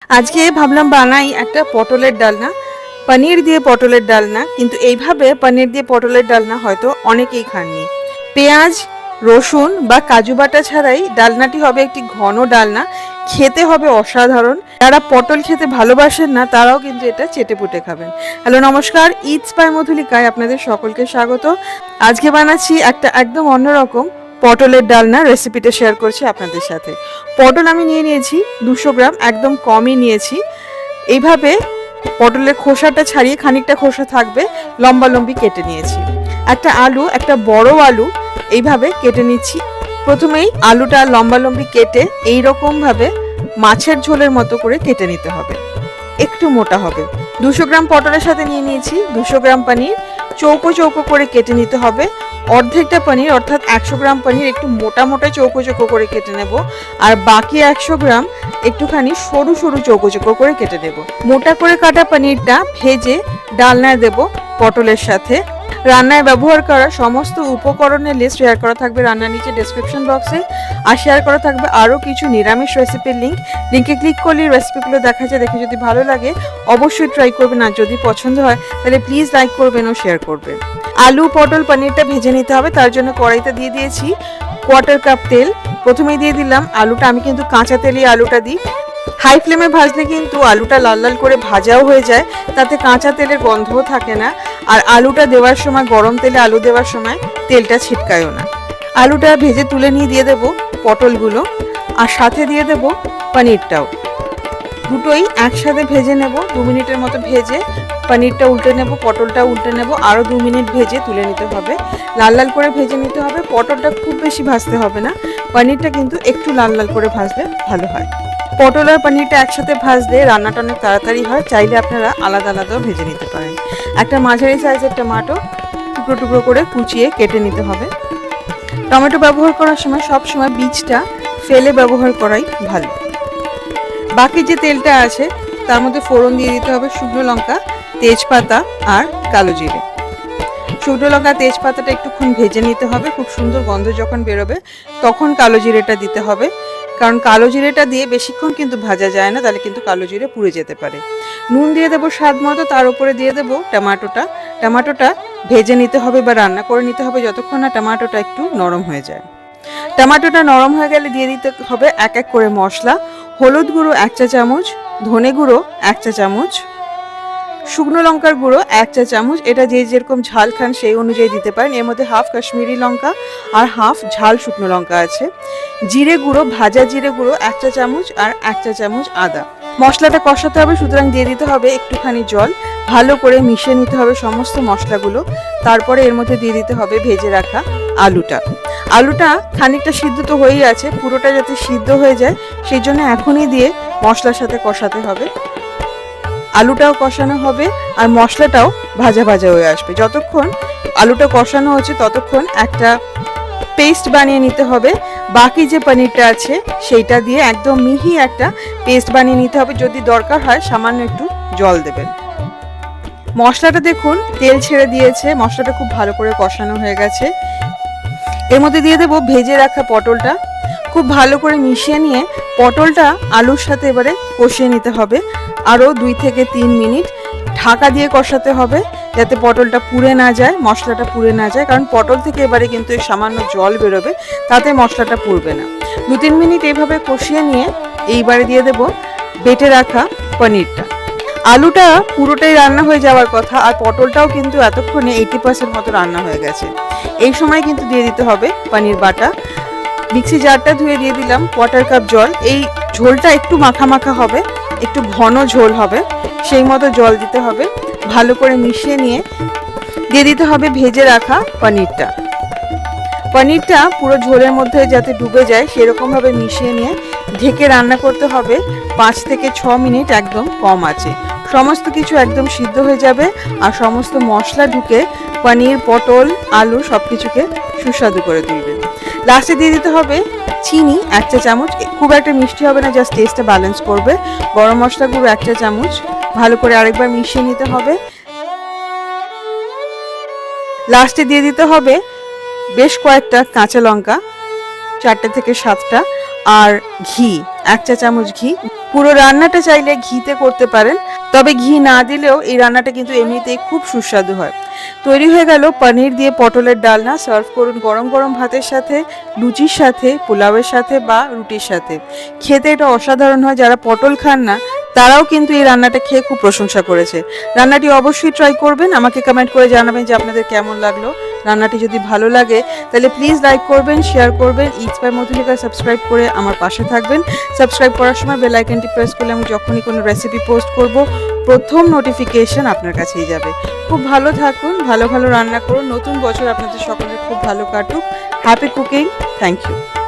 আজকে ভাবলাম বানাই একটা পটলের ডালনা, পনির দিয়ে পটলের ডালনা। কিন্তু এইভাবে পনির দিয়ে পটলের ডালনা হয়তো অনেকেই খাননি। পেঁয়াজ, রসুন বা কাজু বাটা ছাড়াই ডালনাটি হবে একটি ঘন ডালনা, খেতে হবে অসাধারণ। যারা পটল খেতে ভালোবাসেন না তারাও কিন্তু এটা চেটেপুটে খাবেন। হ্যালো নমস্কার, ইটস বাই মধুলিকায় আপনাদের সকলকে স্বাগত। আজকে বানাচ্ছি একটা একদম অন্যরকম পটলের ডালনা, রেসিপিটা শেয়ার করছি আপনাদের সাথে। পটল আমি নিয়ে নিয়েছি 200 গ্রাম, একদম কমই নিয়েছি। এইভাবে পটলের খোসাটা ছাড়িয়ে খানিকটা খোসা থাকবে লম্বা লম্বি কেটে নিয়েছি। একটা আলু, একটা বড় আলু এইভাবে কেটে নিচ্ছি। প্রথমেই আলুটা লম্বা লম্বি কেটে এইরকম ভাবে মাছের ঝোলের মতো করে কেটে নিতে হবে, একটু মোটা হবে। 200 গ্রাম পটলের সাথে নিয়ে নিয়েছি 200 গ্রাম পনির, চৌকো চৌকো করে কেটে নিতে হবে। অর্ধেকটা পনির অর্থাৎ 100 গ্রাম পনির একটু মোটা মোটা চৌকো চৌকো করে কেটে নেব, আর বাকি 100 গ্রাম একটুখানি সরু সরু চৌকো চৌকো করে কেটে নেব। মোটা করে কাটা পনিরটা ভেজে ডালনায় দেব পটলের সাথে। রান্নায় ব্যবহার করা সমস্ত উপকরণের লিস্ট শেয়ার করা থাকবে রান্নার নিচে ডেসক্রিপশন বক্সে, আর শেয়ার করা থাকবে আরও কিছু নিরামিষ রেসিপির লিঙ্কে ক্লিক করলে রেসিপিগুলো দেখা যায়। দেখে যদি ভালো লাগে অবশ্যই ট্রাই করবেন, আর যদি পছন্দ হয় তাহলে প্লিজ লাইক করবেন ও শেয়ার করবেন। আলু, পটল, পনিরটা ভেজে নিতে হবে। তার জন্য কড়াইতে দিয়ে দিয়েছি 1/4 কাপ তেল। প্রথমেই দিয়ে দিলাম আলুটা, আমি কিন্তু কাঁচা তেলেই আলুটা দিই। হাই ফ্লেমে ভাজলে কিন্তু আলুটা লাল লাল করে ভাজাও হয়ে যায়, তাতে কাঁচা তেলের গন্ধও থাকে না। আর আলুটা দেওয়ার সময়, গরম তেলে আলু দেওয়ার সময় তেলটা ছিটকায়ও না। আলুটা ভেজে তুলে নিয়ে দিয়ে দেবো পটলগুলো, আর সাথে দিয়ে দেবো পনিরটাও। দুটোই একসাথে ভেজে নেব। 2 মিনিটের মতো ভেজে পনিরটা উল্টে নেব, পটলটা উল্টে নেব, আরও 2 মিনিট ভেজে তুলে নিতে হবে। লাল লাল করে ভেজে নিতে হবে। পটলটা খুব বেশি ভাজতে হবে না, পনিরটা কিন্তু একটু লাল লাল করে ভাজলে ভালো হয়। পটল আর পনিরটা একসাথে ভাজলে রান্নাটা অনেক তাড়াতাড়ি হয়। চাইলে আপনারা আলাদা আলাদাও ভেজে নিতে পারেন। একটা মাঝারি সাইজের টমেটো টুকরো টুকরো করে কুচিয়ে কেটে নিতে হবে। টমেটো ব্যবহার করার সময় সব সময় বীজটা ফেলে ব্যবহার করাই ভালো। বাকি যে তেলটা আছে তার মধ্যে ফোড়ন দিয়ে দিতে হবে শুকনো লঙ্কা, তেজপাতা আর কালো জিরে। শুকনো লঙ্কা, তেজপাতাটা একটুক্ষণ ভেজে নিতে হবে। খুব সুন্দর গন্ধ যখন বেরোবে তখন কালো জিরেটা দিতে হবে, কারণ কালো জিরেটা দিয়ে বেশিক্ষণ কিন্তু ভাজা যায় না, তাহলে কিন্তু কালো জিরে পুড়ে যেতে পারে। নুন দিয়ে দেবো স্বাদ মতো, তার উপরে দিয়ে দেবো টমেটোটা ভেজে নিতে হবে বা রান্না করে নিতে হবে যতক্ষণ না টমেটোটা একটু নরম হয়ে যায়। টমেটোটা নরম হয়ে গেলে দিয়ে দিতে হবে এক এক করে মশলা। হলুদ গুঁড়ো 1 চা চামচ, ধনে গুঁড়ো 1 চা চামচ, শুকনো লঙ্কার গুঁড়ো 1 চা চামচ। এটা যে যেরকম ঝাল খান সেই অনুযায়ী দিতে পারেন। এর মধ্যে হাফ কাশ্মীরি লঙ্কা আর হাফ ঝাল শুকনো লঙ্কা আছে। জিরে গুঁড়ো, ভাজা জিরে গুঁড়ো 1 চা চামচ আর 1 চা চামচ আদা। মশলাটা কষাতে হবে, সুতরাং দিয়ে দিতে হবে একটুখানি জল। ভালো করে মিশিয়ে নিতে হবে সমস্ত মশলাগুলো। তারপরে এর মধ্যে দিয়ে দিতে হবে ভেজে রাখা আলুটা খানিকটা সিদ্ধ তো হয়েই আছে, পুরোটা যাতে সিদ্ধ হয়ে যায় সেই জন্য এখনই দিয়ে মশলার সাথে কষাতে হবে। আলুটাও কষানো হবে আর মশলাটাও ভাজা ভাজা হয়ে আসবে। যতক্ষণ আলুটা কষানো হচ্ছে ততক্ষণ একটা পেস্ট বানিয়ে নিতে হবে। বাকি যে পনিরটা আছে সেইটা দিয়ে একদম মিহি একটা পেস্ট বানিয়ে নিতে হবে। যদি দরকার হয় সামান্য একটু জল দেবেন। মশলাটা দেখুন তেল ছেড়ে দিয়েছে, মশলাটা খুব ভালো করে কষানো হয়ে গেছে। এর মধ্যে দিয়ে দেবো ভেজে রাখা পটলটা। খুব ভালো করে মিশিয়ে নিয়ে পটলটা আলুর সাথে এবারে কষিয়ে নিতে হবে। আরও 2 থেকে 3 মিনিট ঢাকা দিয়ে কষাতে হবে, যাতে পটলটা পুড়ে না যায়, মশলাটা পুড়ে না যায়। কারণ পটল থেকে এবারে কিন্তু সামান্য জল বেরোবে, তাতে মশলাটা পুড়বে না। 2-3 মিনিট এইভাবে কষিয়ে নিয়ে এইবারে দিয়ে দেবো বেটে রাখা পনিরটা। আলুটা পুরোটাই রান্না হয়ে যাওয়ার কথা, আর পটলটাও কিন্তু এতক্ষণে 80% মতো রান্না হয়ে গেছে। এই সময় কিন্তু দিয়ে দিতে হবে পনির বাটা। মিক্সি জারটা ধুয়ে দিয়ে দিলাম 1/4 কাপ জল। এই ঝোলটা একটু মাখা মাখা হবে, একটু ঘন ঝোল হবে, সেই মতো জল দিতে হবে। ভালো করে মিশিয়ে নিয়ে দিয়ে দিতে হবে ভেজে রাখা পনিরটা পুরো ঝোলের মধ্যে যাতে ডুবে যায় সেরকমভাবে মিশিয়ে নিয়ে ঢেকে রান্না করতে হবে 5 থেকে 6 মিনিট একদম কম আঁচে। সমস্ত কিছু একদম সিদ্ধ হয়ে যাবে আর সমস্ত মশলা ঢুকে পনির, পটল, আলু সব কিছুকে সুস্বাদু করে তুলবে। লাস্টে দিয়ে দিতে হবে চিনি 1 চা চামচ। খুব একটা মিষ্টি হবে না, জাস্ট টেস্টটা ব্যালেন্স করবে। গরম মশলা গুঁড়ো 1 চা চামচ। ভালো করে আরেকবার মিশিয়ে নিতে হবে। লাস্টে দিয়ে দিতে হবে বেশ কয়েকটা কাঁচা লঙ্কা, 4টে থেকে 7টা, আর ঘি 1 চা চামচ ঘি। পুরো রান্নাটা চাইলে ঘিতে করতে পারেন, তবে ঘি না দিলেও এই রান্নাটা কিন্তু এমনিতেই খুব সুস্বাদু হয়। তৈরি হয়ে গেল পনির দিয়ে পটলের ডালনা। সার্ভ করুন গরম গরম ভাতের সাথে, লুচির সাথে, পোলাওয়ের সাথে বা রুটির সাথে। খেতে এটা অসাধারণ হয়। যারা পটল খান না তারাও কিন্তু এই রান্নাটা খেয়ে খুব প্রশংসা করেছে। রান্নাটি অবশ্যই ট্রাই করবেন, আমাকে কমেন্ট করে জানাবেন যে আপনাদের কেমন লাগলো। রান্নাটি যদি ভালো লাগে তাহলে প্লিজ লাইক করবেন, শেয়ার করবেন, ইটস বাই মধুলিকা সাবস্ক্রাইব করে আমার পাশে থাকবেন। সাবস্ক্রাইব করার সময় বেল আইকনটি প্রেস করলে আমি যখনই কোনো রেসিপি পোস্ট করব প্রথম নোটিফিকেশন আপনার কাছেই যাবে। খুব ভালো থাকুন, ভালো ভালো রান্না করুন। নতুন বছর আপনাদের সকলের খুব ভালো কাটুক। Happy cooking. Thank you.